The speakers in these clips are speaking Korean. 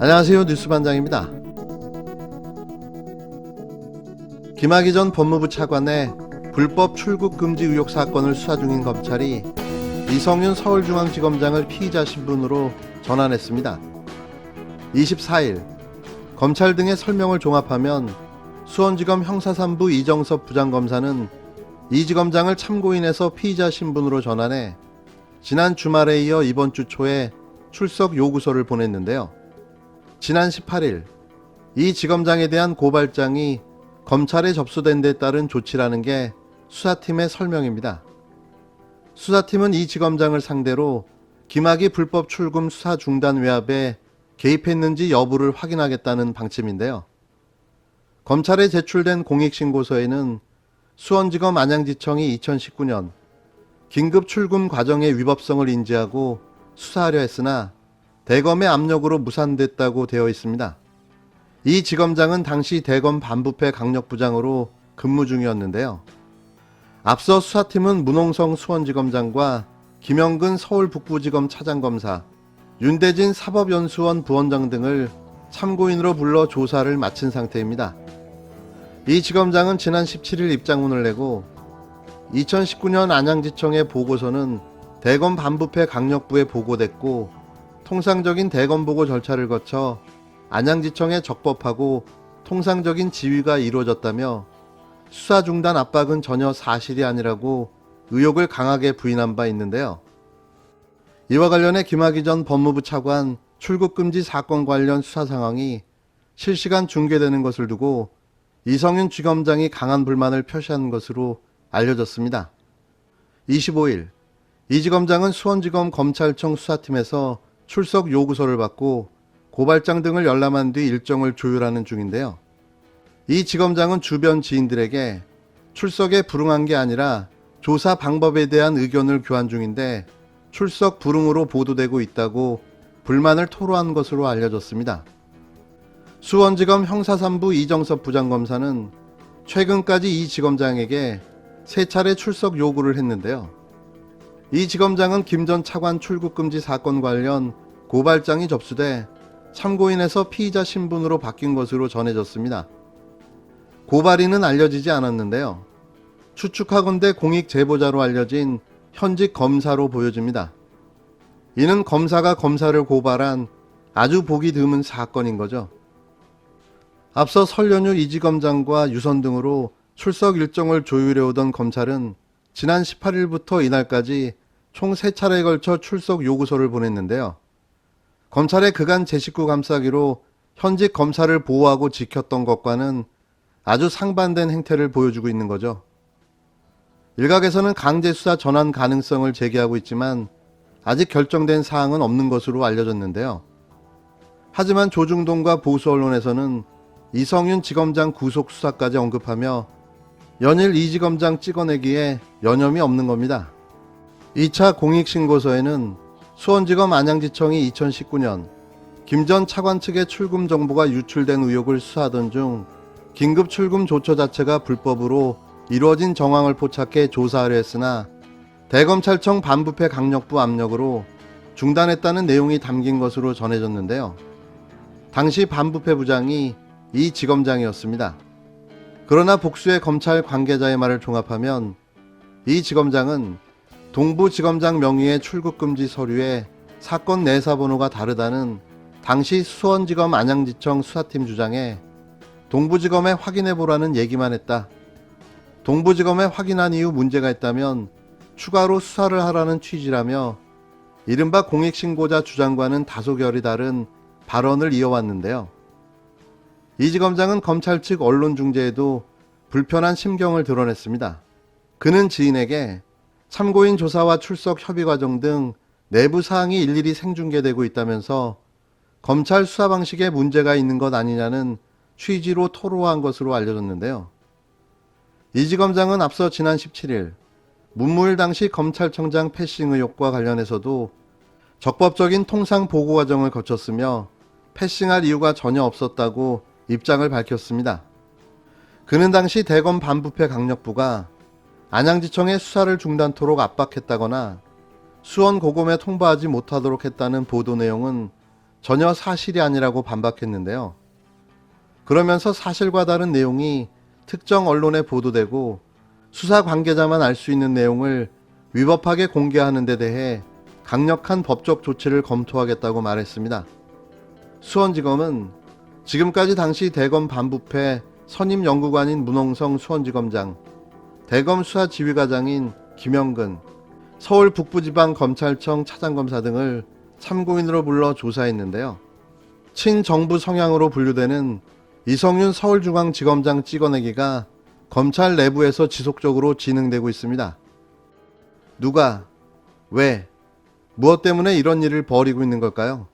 안녕하세요. 뉴스반장입니다. 김학의 전 법무부 차관의 불법 출국 금지 의혹 사건을 수사 중인 검찰이 이성윤 서울중앙지검장을 피의자 신분으로 전환했습니다. 24일 검찰 등의 설명을 종합하면 수원지검 형사3부 이정섭 부장검사는 이 지검장을 참고인에서 피의자 신분으로 전환해 지난 주말에 이어 이번 주 초에 출석 요구서를 보냈는데요. 지난 18일 이 지검장에 대한 고발장이 검찰에 접수된 데 따른 조치라는 게 수사팀의 설명입니다. 수사팀은 이 지검장을 상대로 김학의 불법 출금 수사 중단 외압에 개입했는지 여부를 확인하겠다는 방침인데요. 검찰에 제출된 공익신고서에는 수원지검 안양지청이 2019년 긴급 출금 과정의 위법성을 인지하고 수사하려 했으나 대검의 압력으로 무산됐다고 되어 있습니다. 이 지검장은 당시 대검 반부패 강력부장으로 근무 중이었는데요. 앞서 수사팀은 문홍성 수원지검장과 김영근 서울북부지검 차장검사, 윤대진 사법연수원 부원장 등을 참고인으로 불러 조사를 마친 상태입니다. 이 지검장은 지난 17일 입장문을 내고 2019년 안양지청의 보고서는 대검 반부패 강력부에 보고됐고 통상적인 대검 보고 절차를 거쳐 안양지청에 적법하고 통상적인 지휘가 이루어졌다며 수사 중단 압박은 전혀 사실이 아니라고 의혹을 강하게 부인한 바 있는데요. 이와 관련해 김학의 전 법무부 차관 출국금지 사건 관련 수사 상황이 실시간 중계되는 것을 두고 이성윤 지검장이 강한 불만을 표시한 것으로 알려졌습니다. 25일 이 지검장은 수원지검 검찰청 수사팀에서 출석 요구서를 받고 고발장 등을 열람한 뒤 일정을 조율하는 중인데요. 이 지검장은 주변 지인들에게 출석에 불응한 게 아니라 조사 방법에 대한 의견을 교환 중인데 출석 불응으로 보도되고 있다고 불만을 토로한 것으로 알려졌습니다. 수원지검 형사3부 이정섭 부장검사는 최근까지 이 지검장에게 3차례 출석 요구를 했는데요. 이 지검장은 김 전 차관 출국금지 사건 관련 고발장이 접수돼 참고인에서 피의자 신분으로 바뀐 것으로 전해졌습니다. 고발인은 알려지지 않았는데요. 추측하건대 공익 제보자로 알려진 현직 검사로 보여집니다. 이는 검사가 검사를 고발한 아주 보기 드문 사건인 거죠. 앞서 설 연휴 이 지검장과 유선 등으로 출석 일정을 조율해오던 검찰은 지난 18일부터 이날까지 총 3차례에 걸쳐 출석 요구서를 보냈는데요. 검찰의 그간 제 식구 감싸기로 현직 검사를 보호하고 지켰던 것과는 아주 상반된 행태를 보여주고 있는 거죠. 일각에서는 강제수사 전환 가능성을 제기하고 있지만 아직 결정된 사항은 없는 것으로 알려졌는데요. 하지만 조중동과 보수 언론에서는 이성윤 지검장 구속 수사까지 언급하며 연일 이 지검장 찍어내기에 여념이 없는 겁니다. 2차 공익신고서에는 수원지검 안양지청이 2019년 김 전 차관 측의 출금 정보가 유출된 의혹을 수사하던 중 긴급 출금 조처 자체가 불법으로 이루어진 정황을 포착해 조사하려 했으나 대검찰청 반부패 강력부 압력으로 중단했다는 내용이 담긴 것으로 전해졌는데요. 당시 반부패 부장이 이 지검장이었습니다. 그러나 복수의 검찰 관계자의 말을 종합하면 이 지검장은 동부지검장 명의의 출국금지 서류에 사건 내사 번호가 다르다는 당시 수원지검 안양지청 수사팀 주장에 동부지검에 확인해보라는 얘기만 했다. 동부지검에 확인한 이후 문제가 있다면 추가로 수사를 하라는 취지라며 이른바 공익신고자 주장과는 다소 결이 다른 발언을 이어왔는데요. 이 지검장은 검찰 측 언론 중재에도 불편한 심경을 드러냈습니다. 그는 지인에게 참고인 조사와 출석 협의 과정 등 내부 사항이 일일이 생중계되고 있다면서 검찰 수사 방식에 문제가 있는 것 아니냐는 취지로 토로한 것으로 알려졌는데요. 이 지검장은 앞서 지난 17일 문무일 당시 검찰청장 패싱 의혹과 관련해서도 적법적인 통상 보고 과정을 거쳤으며 패싱할 이유가 전혀 없었다고 입장을 밝혔습니다. 그는 당시 대검 반부패 강력부가 안양지청의 수사를 중단토록 압박했다거나 수원 고검에 통보하지 못하도록 했다는 보도 내용은 전혀 사실이 아니라고 반박했는데요. 그러면서 사실과 다른 내용이 특정 언론에 보도되고 수사 관계자만 알 수 있는 내용을 위법하게 공개하는 데 대해 강력한 법적 조치를 검토하겠다고 말했습니다. 수원지검은 지금까지 당시 대검 반부패 선임 연구관인 문홍성 수원지검장, 대검 수사지휘과장인 김영근, 서울 북부지방검찰청 차장검사 등을 참고인으로 불러 조사했는데요. 친정부 성향으로 분류되는 이성윤 서울중앙지검장 찍어내기가 검찰 내부에서 지속적으로 진행되고 있습니다. 누가, 왜, 무엇 때문에 이런 일을 벌이고 있는 걸까요?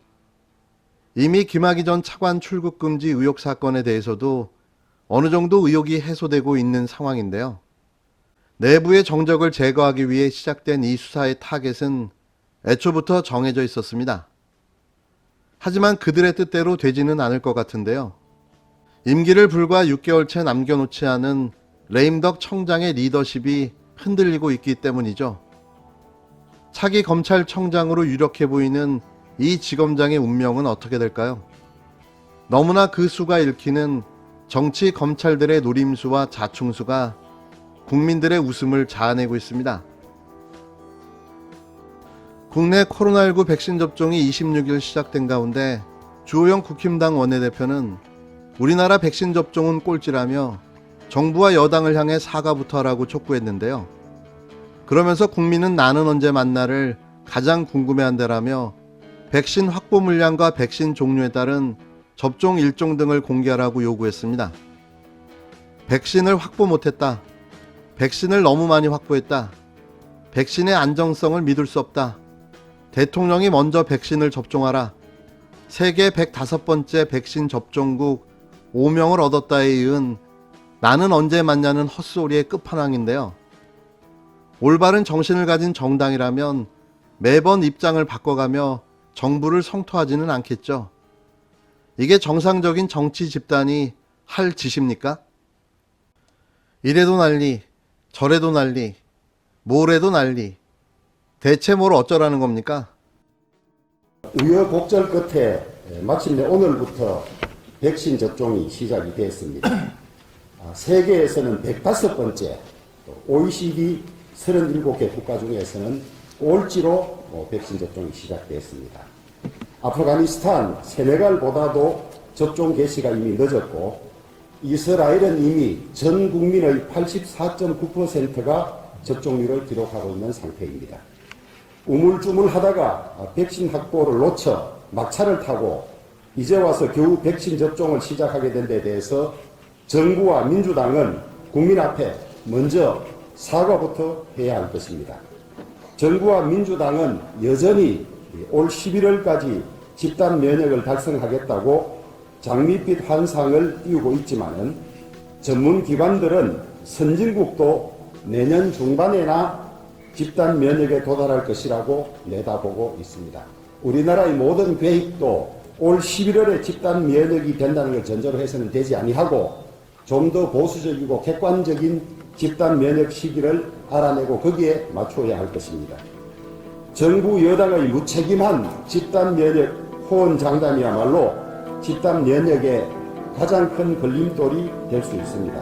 이미 김학의 전 차관 출국 금지 의혹 사건에 대해서도 어느 정도 의혹이 해소되고 있는 상황인데요. 내부의 정적을 제거하기 위해 시작된 이 수사의 타겟은 애초부터 정해져 있었습니다. 하지만 그들의 뜻대로 되지는 않을 것 같은데요. 임기를 불과 6개월 채 남겨놓지 않은 레임덕 청장의 리더십이 흔들리고 있기 때문이죠. 차기 검찰청장으로 유력해 보이는 이 지검장의 운명은 어떻게 될까요? 너무나 그 수가 읽히는 정치 검찰들의 노림수와 자충수가 국민들의 웃음을 자아내고 있습니다. 국내 코로나19 백신 접종이 26일 시작된 가운데 주호영 국힘당 원내대표는 우리나라 백신 접종은 꼴찌라며 정부와 여당을 향해 사과부터 하라고 촉구했는데요. 그러면서 국민은 나는 언제 만나를 가장 궁금해한다라며 백신 확보 물량과 백신 종류에 따른 접종 일정 등을 공개하라고 요구했습니다. 백신을 확보 못했다. 백신을 너무 많이 확보했다. 백신의 안정성을 믿을 수 없다. 대통령이 먼저 백신을 접종하라. 세계 105번째 백신 접종국 5명을 얻었다에 이은 나는 언제 맞냐는 헛소리의 끝판왕인데요. 올바른 정신을 가진 정당이라면 매번 입장을 바꿔가며 정부를 성토하지는 않겠죠. 이게 정상적인 정치 집단이 할 짓입니까? 이래도 난리, 저래도 난리, 뭐래도 난리. 대체 뭘 어쩌라는 겁니까? 우여곡절 끝에 마침내 오늘부터 백신 접종이 시작이 됐습니다. 세계에서는 105번째, OECD 37개 국가 중에서는 꼴찌로 백신 접종이 시작됐습니다. 아프가니스탄, 세네갈보다도 접종 개시가 이미 늦었고 이스라엘은 이미 전 국민의 84.9%가 접종률을 기록하고 있는 상태입니다. 우물쭈물하다가 백신 확보를 놓쳐 막차를 타고 이제 와서 겨우 백신 접종을 시작하게 된 데 대해서 정부와 민주당은 국민 앞에 먼저 사과부터 해야 할 것입니다. 정부와 민주당은 여전히 올 11월까지 집단 면역을 달성하겠다고 장밋빛 환상을 띄우고 있지만은 전문기관들은 선진국도 내년 중반에나 집단 면역에 도달할 것이라고 내다보고 있습니다. 우리나라의 모든 계획도 올 11월에 집단 면역이 된다는 걸 전제로 해서는 되지 아니하고 좀 더 보수적이고 객관적인 집단 면역 시기를 알아내고 거기에 맞춰야 할 것입니다. 정부 여당의 무책임한 집단 면역 호언장담이야말로 집단 면역의 가장 큰 걸림돌이 될 수 있습니다.